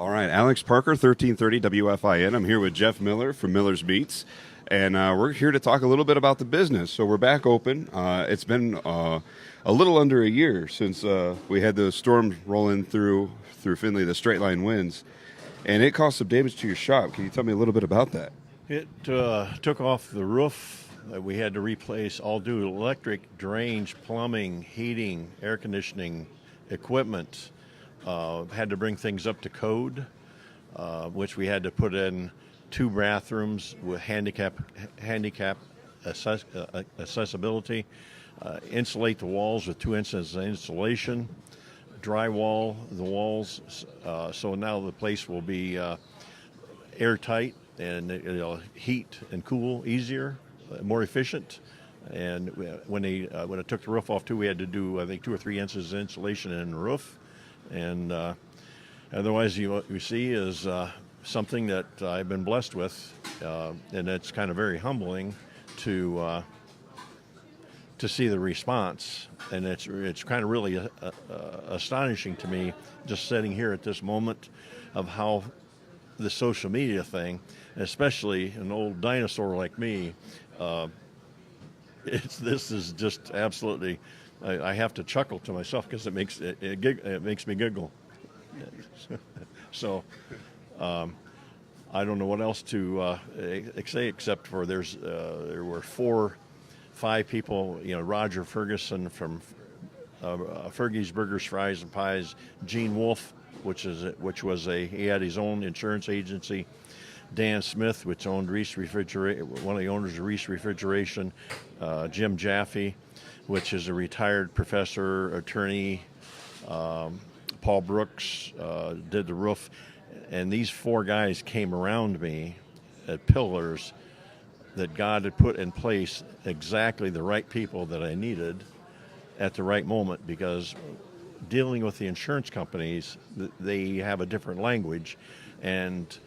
All right, Alex Parker, 1330 WFIN. I'm here with Jeff Miller from Miller's Beats, and we're here to talk a little bit about the business. So we're back open. It's been a little under a year since we had the storms rolling through Findlay, the straight line winds, and it caused some damage to your shop. Can you tell me a little bit about that? It took off the roof. We had to replace all due electric, drains, plumbing, heating, air conditioning, equipment. Had to bring things up to code, which we had to put in 2 bathrooms with handicap accessibility, insulate the walls with 2 inches of insulation, drywall the walls, so now the place will be airtight and it'll heat and cool easier, more efficient. And when it took the roof off too, we had to do I think 2 or 3 inches of insulation in the roof. And otherwise, what you see is something that I've been blessed with, and it's kind of very humbling to see the response. And it's kind of really astonishing to me, just sitting here at this moment, of how the social media thing, especially an old dinosaur like me, this is just absolutely. I have to chuckle to myself because it makes me giggle. So I don't know what else to say except for there were 5 people. Roger Ferguson from Fergie's Burgers, Fries and Pies, Gene Wolfe, he had his own insurance agency. Dan Smith, which owned Reese Refrigeration, one of the owners of Reese Refrigeration. Jim Jaffe, which is a retired professor, attorney. Paul Brooks did the roof. And these 4 guys came around me at pillars that God had put in place, exactly the right people that I needed at the right moment, because dealing with the insurance companies, they have a different language, and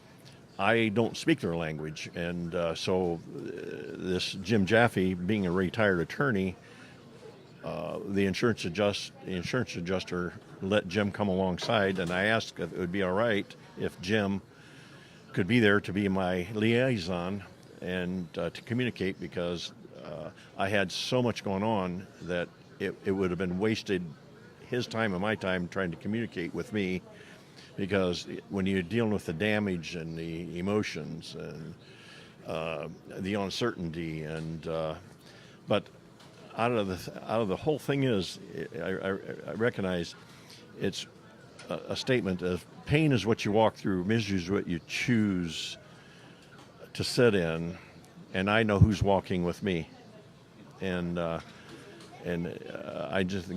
I don't speak their language. And so this Jim Jaffe, being a retired attorney, the insurance adjuster let Jim come alongside, and I asked if it would be all right if Jim could be there to be my liaison and to communicate, because I had so much going on that it would have been wasted his time and my time trying to communicate with me, because when you're dealing with the damage and the emotions and the uncertainty, and but out of the whole thing is, I recognize it's a statement of pain is what you walk through, misery is what you choose to sit in, and I know who's walking with me, and I just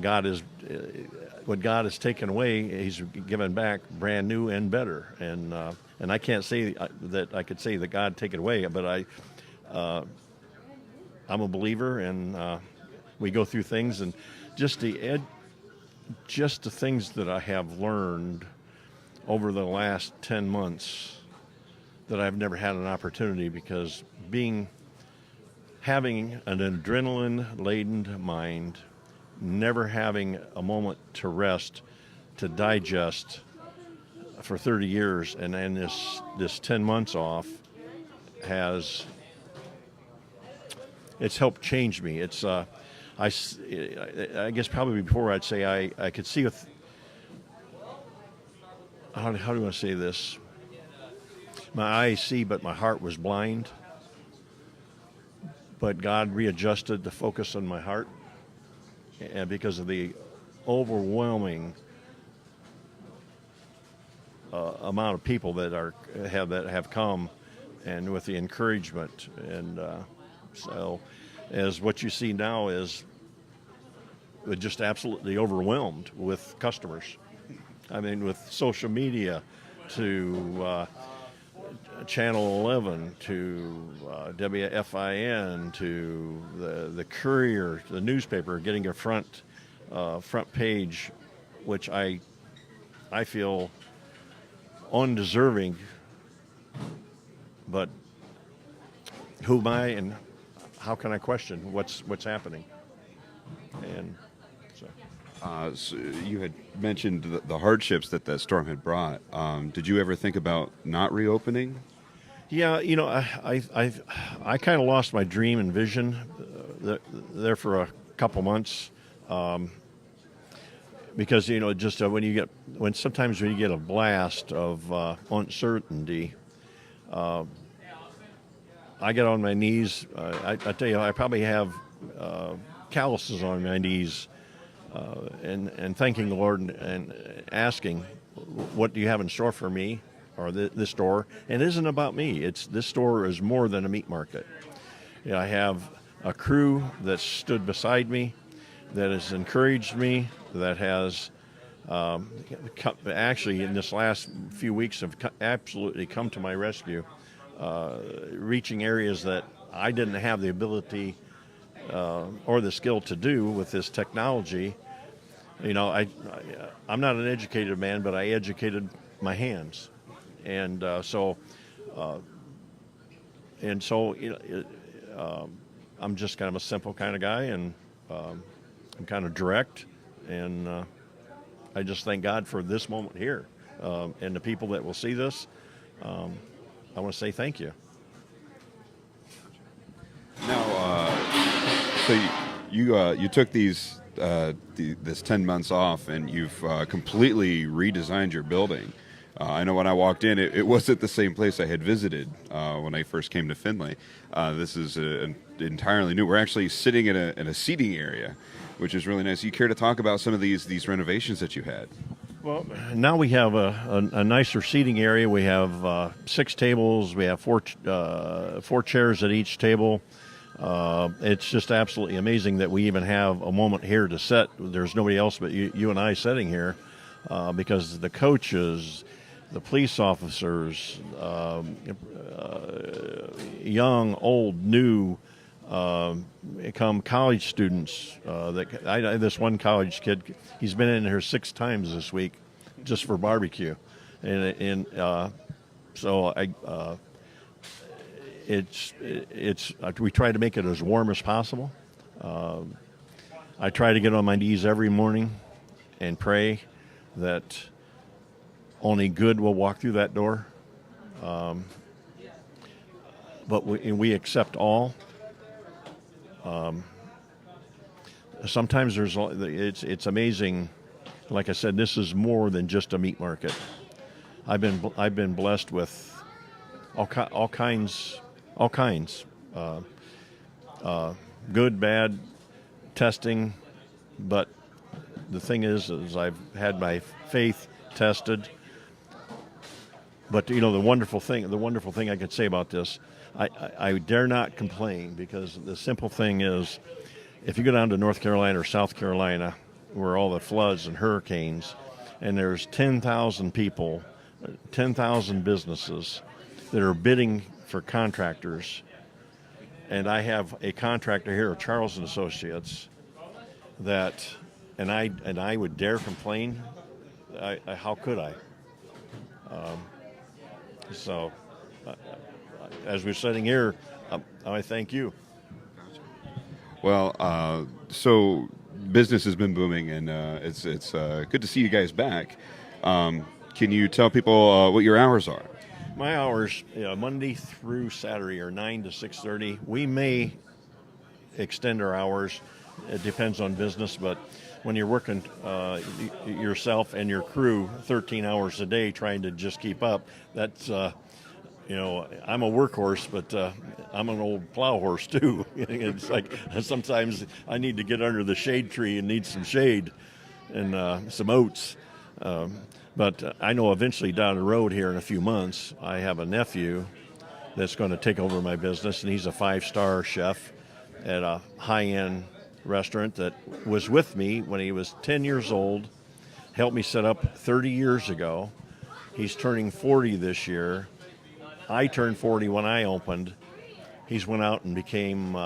what God has taken away, He's given back brand new and better, and I can't say that I could say that God take it away, but I'm a believer, and we go through things, and just the things that I have learned over the last 10 months that I've never had an opportunity, because having an adrenaline-laden mind, never having a moment to rest, to digest for 30 years, and then this 10 months off it's helped change me. It's I guess probably before I'd say I could see with, how do I want to say this? My eyes see, but my heart was blind. But God readjusted the focus on my heart, and because of the overwhelming amount of people that have come, and with the encouragement, and so as what you see now is just absolutely overwhelmed with customers. I mean, with social media to Channel 11 to WFIN to the Courier, the newspaper, getting a front page, which I feel undeserving. But who am I, and how can I question what's happening? And so So you had mentioned the hardships that the storm had brought. Did you ever think about not reopening? Yeah, I kind of lost my dream and vision there for a couple months, because just when sometimes when you get a blast of uncertainty, I get on my knees. I tell you, I probably have calluses on my knees, and thanking the Lord and asking, what do you have in store for me, or this store? And it isn't about me. This store is more than a meat market. I have a crew that stood beside me, that has encouraged me, that has actually in this last few weeks have absolutely come to my rescue, reaching areas that I didn't have the ability or the skill to do with this technology. I'm not an educated man, but I educated my hands, and I'm just kind of a simple kind of guy, and I'm kind of direct, and I just thank God for this moment here, and the people that will see this. I want to say thank you. Now, so you took this 10 months off, and you've completely redesigned your building. I know when I walked in, it wasn't the same place I had visited when I first came to Findlay. This is entirely new. We're actually sitting in a seating area, which is really nice. You care to talk about some of these renovations that you had? Well, now we have a nicer seating area. We have 6 tables. We have four chairs at each table. It's just absolutely amazing that we even have a moment here to sit. There's nobody else but you and I sitting here, because the coaches, the police officers, young, old, new, come college students. This one college kid, he's been in here 6 times this week, just for barbecue, and so we try to make it as warm as possible. I try to get on my knees every morning and pray that only good will walk through that door. But we accept all. Sometimes it's amazing. Like I said, this is more than just a meat market. I've been blessed with all kinds, good, bad, testing. But the thing is I've had my faith tested. But the wonderful thing I could say about this, I dare not complain, because the simple thing is, if you go down to North Carolina or South Carolina, where all the floods and hurricanes, and there's 10,000 people, 10,000 businesses that are bidding for contractors, and I have a contractor here, Charles and Associates, and I would dare complain. How could I? So, as we're sitting here, I thank you. Well, so business has been booming, and it's good to see you guys back. Can you tell people what your hours are? My hours, Monday through Saturday, are 9 to 6:30. We may extend our hours. It depends on business, but when you're working yourself and your crew 13 hours a day trying to just keep up, that's I'm a workhorse, but I'm an old plow horse too. It's like sometimes I need to get under the shade tree and need some shade and some oats. But I know eventually down the road here in a few months, I have a nephew that's going to take over my business, and he's a 5-star chef at a high-end restaurant that was with me when he was 10 years old, helped me set up 30 years ago. He's turning 40 this year. I turned 40 when I opened. He's went out and became,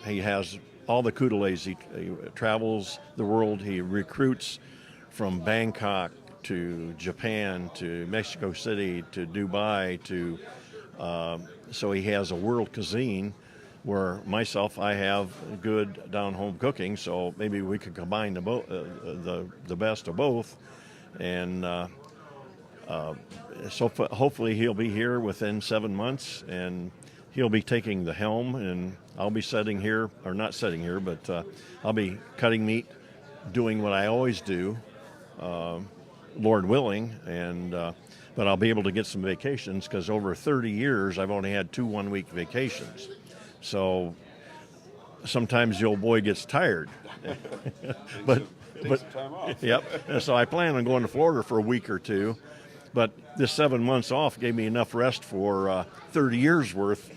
he has all the accolades. He travels the world. He recruits from Bangkok to Japan to Mexico City to Dubai to, so he has a world cuisine. where myself, I have good down-home cooking, so maybe we could combine the best of both. And so hopefully he'll be here within 7 months, and he'll be taking the helm, and I'll be sitting here, or not sitting here, but I'll be cutting meat, doing what I always do, Lord willing, and but I'll be able to get some vacations, because over 30 years I've only had 2 one-week vacations. So sometimes the old boy gets tired. but Take some time off. Yep. And so I plan on going to Florida for a week or 2. But this 7 months off gave me enough rest for 30 years worth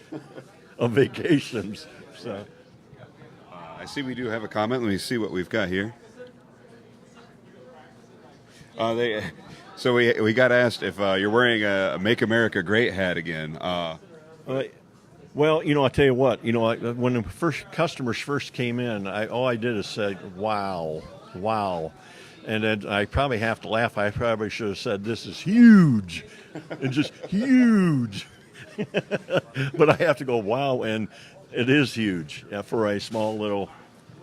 of vacations. So I see we do have a comment. Let me see what we've got here. So we got asked if you're wearing a "Make America Great" hat again. well, I tell you what, when the first customers first came in, all I did is say, "Wow, wow." And then I probably have to laugh. I probably should have said, "This is huge," and just huge. But I have to go, "Wow," and it is huge for a small little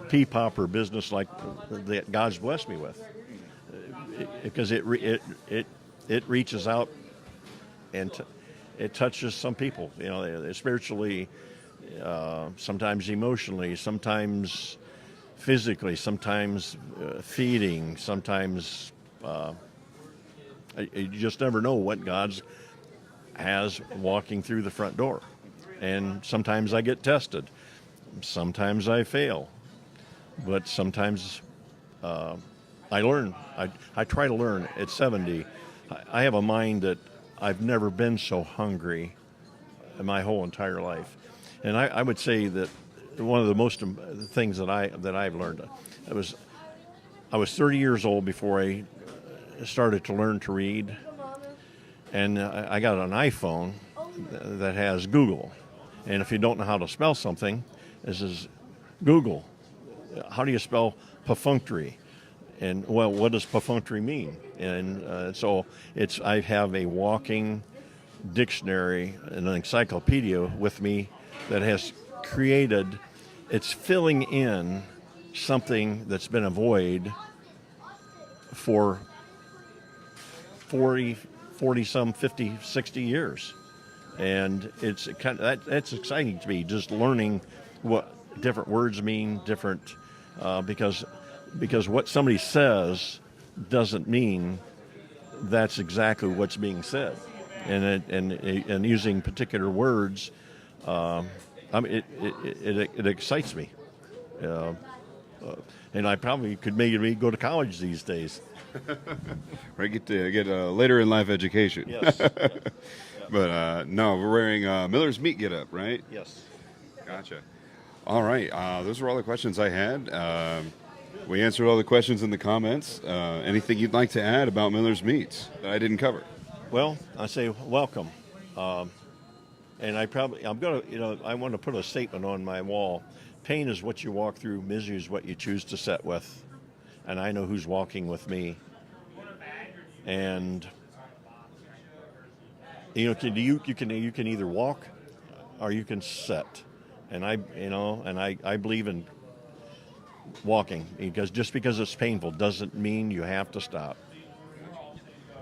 pea popper business like that God's blessed me with, because it reaches out and it touches some people, spiritually, sometimes emotionally, sometimes physically, sometimes feeding, sometimes you just never know what God's has walking through the front door. And sometimes I get tested, sometimes I fail, but sometimes I learn. I try to learn. At 70, I have a mind that I've never been so hungry in my whole entire life. And I would say that one of the most things that I've learned, I was 30 years old before I started to learn to read, and I got an iPhone that has Google. And if you don't know how to spell something, this is Google. How do you spell perfunctory? And well, what does perfunctory mean? And so I have a walking dictionary, an encyclopedia with me that has created. It's filling in something that's been a void for 40 some 50, 60 years. And it's that's exciting to me, just learning what different words mean, because what somebody says doesn't mean that's exactly what's being said, and using particular words, it excites me, and I probably could maybe go to college these days. Right, get a later in life education. Yes. But no, we're wearing Miller's Meat Get Up, right? Yes. Gotcha. All right, those were all the questions I had. We answered all the questions in the comments. Anything you'd like to add about Miller's Meats that I didn't cover? Well, I say welcome, and I want to put a statement on my wall. Pain is what you walk through. Misery is what you choose to set with, and I know who's walking with me. And you can either walk or you can set, and I believe in walking, because just because it's painful doesn't mean you have to stop.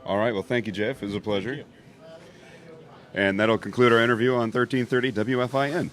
All right, well, thank you, Jeff. It was a pleasure. And that'll conclude our interview on 1330 WFIN.